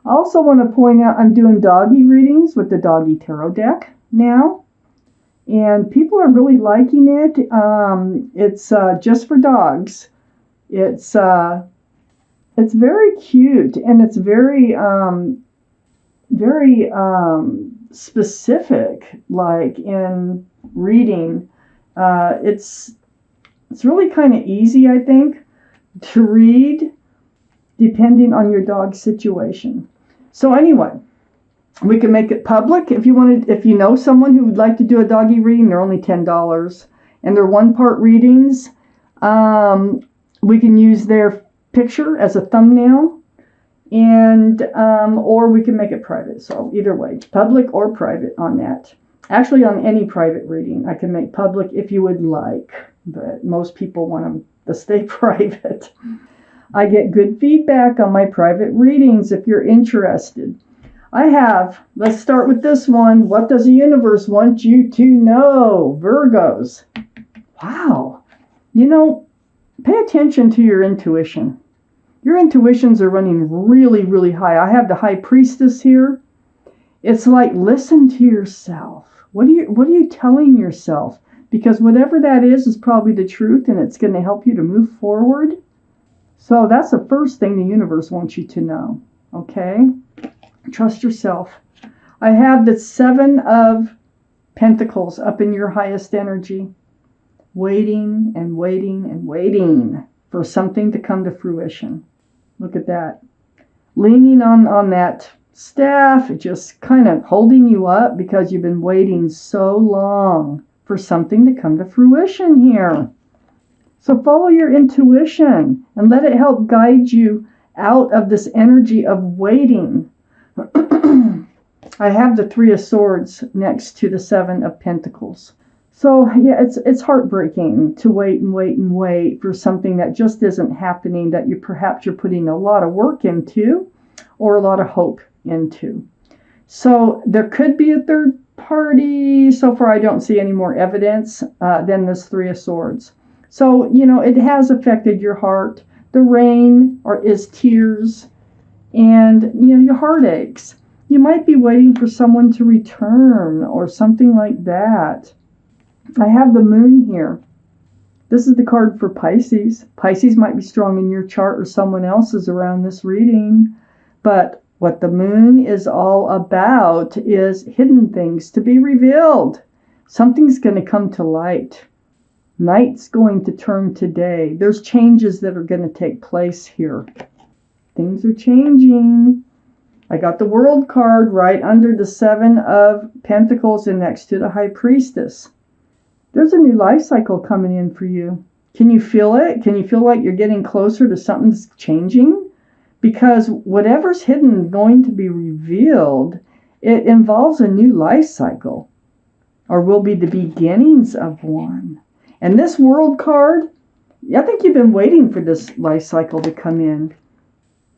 I also want to point out I'm doing doggy readings with the doggy tarot deck now. And people are really liking it. It's just for dogs. It's very cute, and it's very specific. Like in reading, it's really kind of easy, I think, to read, depending on your dog's situation. So anyway, we can make it public if you wanted. If you know someone who would like to do a doggy reading, they're only $10, and they're one-part readings. We can use their picture as a thumbnail, and or we can make it private. So either way, public or private on that. Actually, on any private reading, I can make public if you would like, but most people want them to stay private. I get good feedback on my private readings if you're interested. Let's start with this one. What does the universe want you to know? Virgos. Wow. Pay attention to your intuition. Your intuitions are running really, really high. I have the High Priestess here. It's like, listen to yourself. What are you telling yourself? Because whatever that is probably the truth, and it's going to help you to move forward. So that's the first thing the universe wants you to know. Okay? Trust yourself. I have the 7 of Pentacles up in your highest energy. Waiting and waiting and waiting for something to come to fruition. Look at that. Leaning on that staff, just kind of holding you up because you've been waiting so long for something to come to fruition here. So follow your intuition and let it help guide you out of this energy of waiting. I have the 3 of Swords next to the 7 of Pentacles. So yeah, it's heartbreaking to wait and wait and wait for something that just isn't happening, that perhaps you're putting a lot of work into or a lot of hope into. So there could be a third party. So far, I don't see any more evidence than this 3 of Swords. So, it has affected your heart. The rain is tears, and, your heart aches. You might be waiting for someone to return or something like that. I have the Moon here. This is the card for Pisces. Pisces might be strong in your chart or someone else's around this reading. But what the Moon is all about is hidden things to be revealed. Something's going to come to light. Night's going to turn to day. There's changes that are going to take place here. Things are changing. I got the World card right under the 7 of Pentacles and next to the High Priestess. There's a new life cycle coming in for you. Can you feel it? Can you feel like you're getting closer to something that's changing? Because whatever's hidden going to be revealed, it involves a new life cycle, or will be the beginnings of one. And this World card, I think you've been waiting for this life cycle to come in.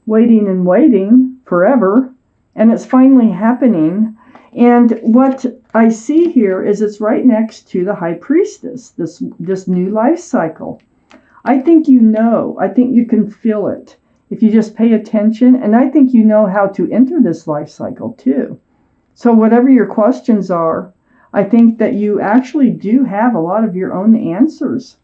Waiting and waiting forever, and it's finally happening. And what I see here is it's right next to the High Priestess, this new life cycle. I think I think you can feel it if you just pay attention, and I think you know how to enter this life cycle too. So whatever your questions are, I think that you actually do have a lot of your own answers.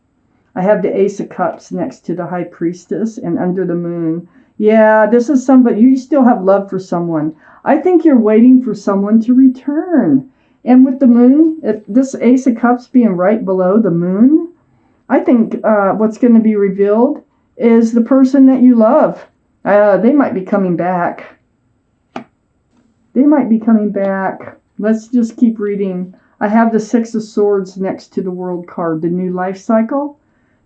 I have the Ace of Cups next to the High Priestess and under the Moon. Yeah, this is somebody, you still have love for someone. I think you're waiting for someone to return. And with the Moon, this Ace of Cups being right below the Moon, I think what's going to be revealed is the person that you love. They might be coming back. They might be coming back. Let's just keep reading. I have the 6 of Swords next to the World card, the new life cycle.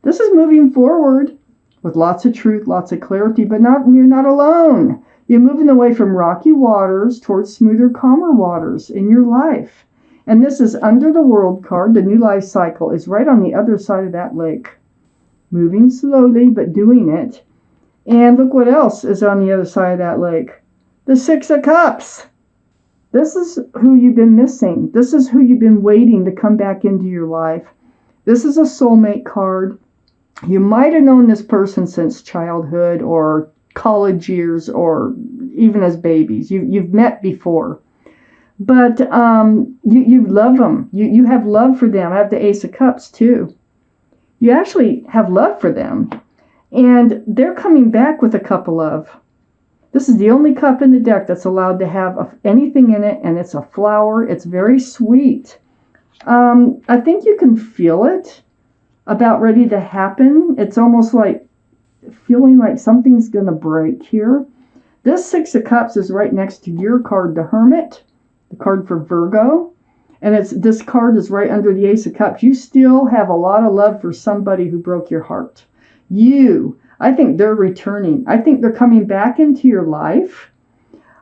This is moving forward with lots of truth, lots of clarity, but you're not alone. You're moving away from rocky waters towards smoother, calmer waters in your life. And this is under the World card. The new life cycle is right on the other side of that lake. Moving slowly, but doing it. And look what else is on the other side of that lake. The 6 of Cups. This is who you've been missing. This is who you've been waiting to come back into your life. This is a soulmate card. You might have known this person since childhood or college years or even as babies. You've met before. But you love them. You have love for them. I have the Ace of Cups too. You actually have love for them. And they're coming back with a cup of love. This is the only cup in the deck that's allowed to have anything in it, and it's a flower. It's very sweet. I think you can feel it about ready to happen. It's almost like feeling like something's going to break here. This Six of Cups is right next to your card, the Hermit, the card for Virgo. And this card is right under the Ace of Cups. You still have a lot of love for somebody who broke your heart. I think they're returning. I think they're coming back into your life.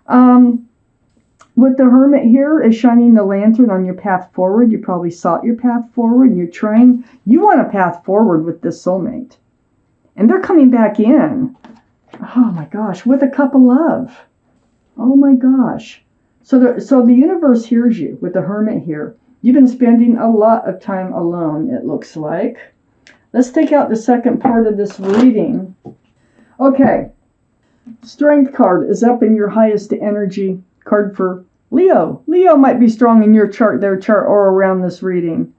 With the Hermit here is shining the lantern on your path forward. You probably sought your path forward, and you want a path forward with this soulmate. And they're coming back in. Oh my gosh, with a cup of love. Oh my gosh. So the universe hears you with the Hermit here. You've been spending a lot of time alone, it looks like. Let's take out the second part of this reading. Okay. Strength card is up in your highest energy card for Leo. Leo might be strong in your chart, their chart, or around this reading.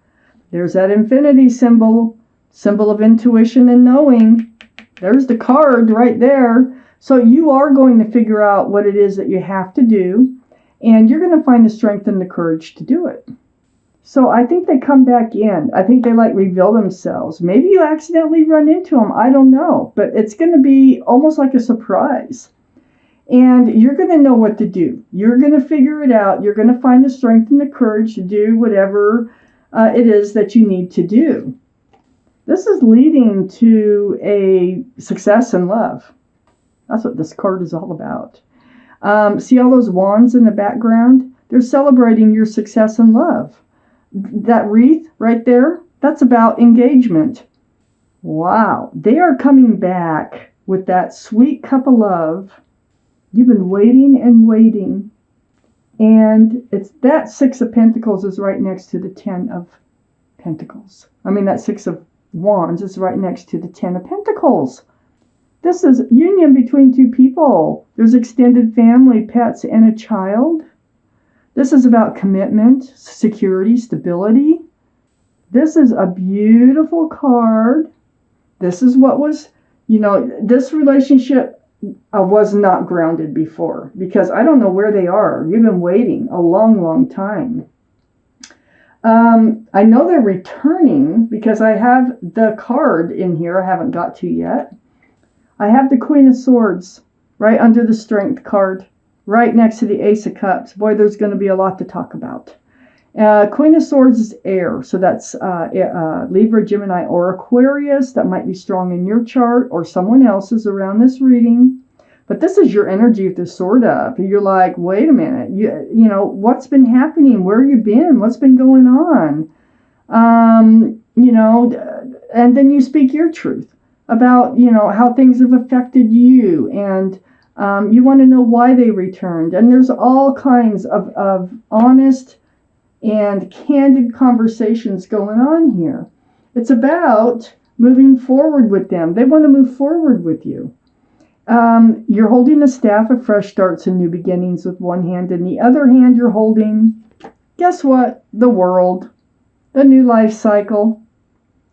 There's that infinity symbol of intuition and knowing. There's the card right there. So you are going to figure out what it is that you have to do, and you're going to find the strength and the courage to do it. So I think they come back in. I think they reveal themselves. Maybe you accidentally run into them. I don't know. But it's going to be almost like a surprise. And you're going to know what to do. You're going to figure it out. You're going to find the strength and the courage to do whatever it is that you need to do. This is leading to a success in love. That's what this card is all about. See all those wands in the background? They're celebrating your success in love. That wreath right there, that's about engagement. Wow. They are coming back with that sweet cup of love. You've been waiting and waiting. And it's that Six of Pentacles is right next to the Ten of Pentacles. That Six of Wands is right next to the Ten of Pentacles. This is union between two people. There's extended family, pets, and a child. This is about commitment, security, stability. This is a beautiful card. This is what was, this relationship was not grounded before, because I don't know where they are. You've been waiting a long, long time. I know they're returning because I have the card in here I haven't got to yet. I have the Queen of Swords right under the Strength card, right next to the Ace of Cups. Boy, there's going to be a lot to talk about. Queen of Swords is air, so that's Libra, Gemini, or Aquarius. That might be strong in your chart or someone else's around this reading. But this is your energy with the sword up. You're like, wait a minute, you know, what's been happening? Where have you been? What's been going on? You know, and then you speak your truth about, you know, how things have affected you, and you want to know why they returned. And there's all kinds of honest and candid conversations going on here. It's about moving forward with them. They want to move forward with you. You're holding the staff of fresh starts and new beginnings with one hand. In the other hand, you're holding, guess what? The world, the new life cycle.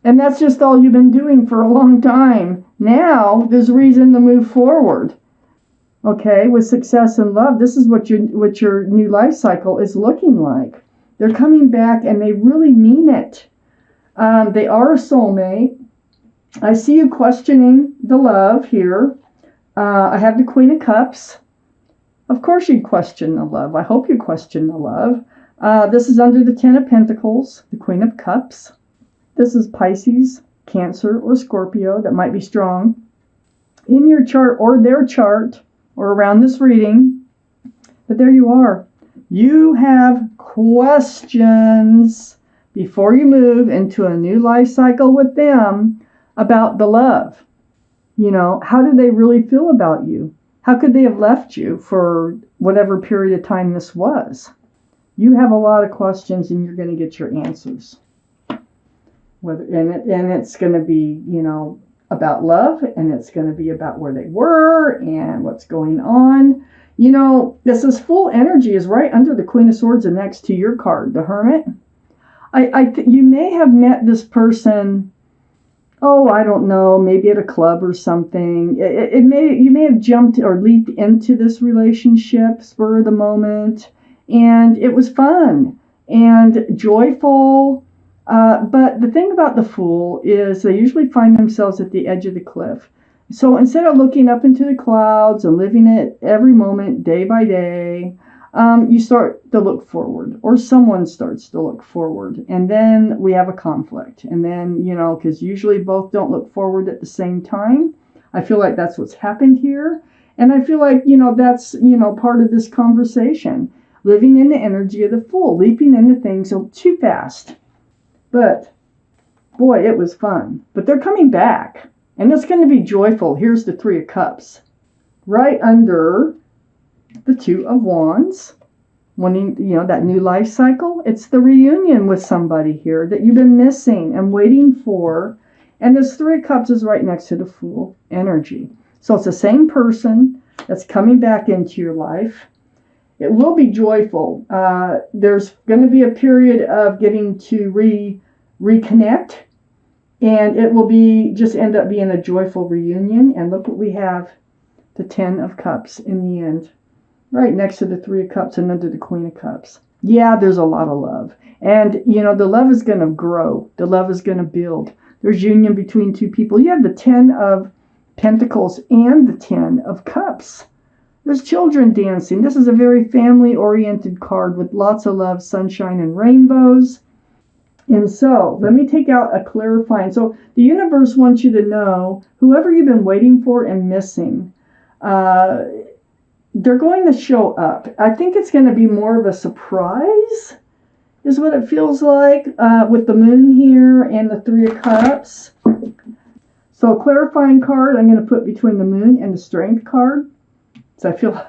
And that's just all you've been doing for a long time. Now there's reason to move forward. Okay, with success and love, this is what your new life cycle is looking like. They're coming back and they really mean it. They are a soulmate. I see you questioning the love here. I have the Queen of Cups. Of course you'd question the love. I hope you question the love. This is under the Ten of Pentacles, the Queen of Cups. This is Pisces, Cancer, or Scorpio that might be strong in your chart or their chart or around this reading. But there you are. You have questions before you move into a new life cycle with them about the love. You know, how do they really feel about you? How could they have left you for whatever period of time this was? You have a lot of questions and you're going to get your answers. And it's going to be, you know, about love, and it's going to be about where they were and what's going on. You know, this full energy is right under the Queen of Swords and next to your card, the Hermit. You may have met this person, oh, I don't know, maybe at a club or something. You may have jumped or leaped into this relationship, spur of the moment, and it was fun and joyful. But the thing about the Fool is they usually find themselves at the edge of the cliff. So instead of looking up into the clouds and living it every moment, day by day, you start to look forward, or someone starts to look forward, and then we have a conflict. And then, because usually both don't look forward at the same time. I feel like that's what's happened here. And I feel like, that's, part of this conversation. Living in the energy of the Fool, leaping into things too fast. But, boy, it was fun. But they're coming back. And it's going to be joyful. Here's the Three of Cups. Right under the Two of Wands. Wanting, that new life cycle. It's the reunion with somebody here that you've been missing and waiting for. And this Three of Cups is right next to the Fool energy. So it's the same person that's coming back into your life. It will be joyful. There's going to be a period of getting to reconnect. And it will end up being a joyful reunion. And look what we have, the Ten of Cups in the end. Right next to the Three of Cups and under the Queen of Cups. Yeah, there's a lot of love. And, the love is going to grow. The love is going to build. There's union between two people. You have the Ten of Pentacles and the Ten of Cups. There's children dancing. This is a very family-oriented card with lots of love, sunshine, and rainbows. And so, let me take out a clarifying. So, the universe wants you to know, whoever you've been waiting for and missing, they're going to show up. I think it's going to be more of a surprise, is what it feels like, with the Moon here and the Three of Cups. So, a clarifying card I'm going to put between the Moon and the Strength card. So, I feel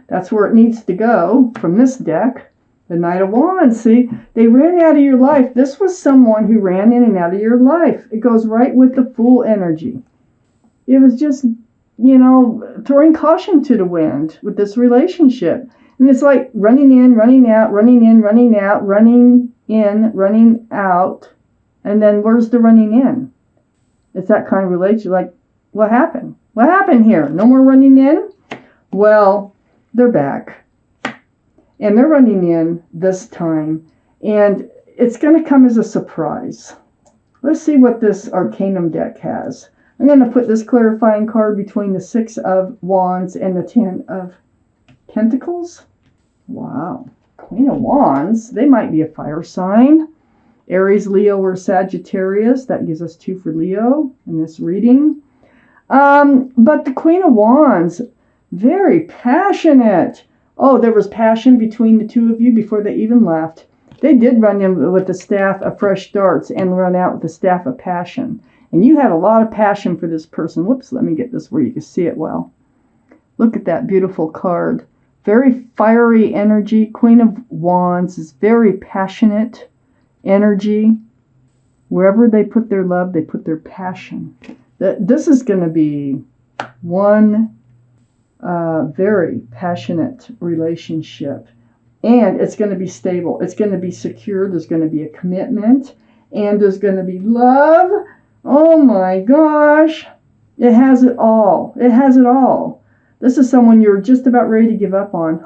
that's where it needs to go from this deck. The Knight of Wands, see, they ran out of your life. This was someone who ran in and out of your life. It goes right with the Fool energy. It was just, throwing caution to the wind with this relationship. And it's like running in, running out, running in, running out, running in, running out. And then where's the running in? It's that kind of relationship. Like, what happened? What happened here? No more running in? Well, they're back. And they're running in this time. And it's going to come as a surprise. Let's see what this Arcanum deck has. I'm going to put this clarifying card between the Six of Wands and the Ten of Pentacles. Wow. Queen of Wands. They might be a fire sign. Aries, Leo, or Sagittarius. That gives us 2 for Leo in this reading. But the Queen of Wands, very passionate. Oh, there was passion between the two of you before they even left. They did run in with the staff of fresh starts and run out with the staff of passion. And you had a lot of passion for this person. Whoops, let me get this where you can see it well. Look at that beautiful card. Very fiery energy. Queen of Wands is very passionate energy. Wherever they put their love, they put their passion. This is going to be one very passionate relationship, and it's going to be stable. It's going to be secure. There's going to be a commitment, and there's going to be love. Oh my gosh, it has it all. It has it all. This is someone you're just about ready to give up on.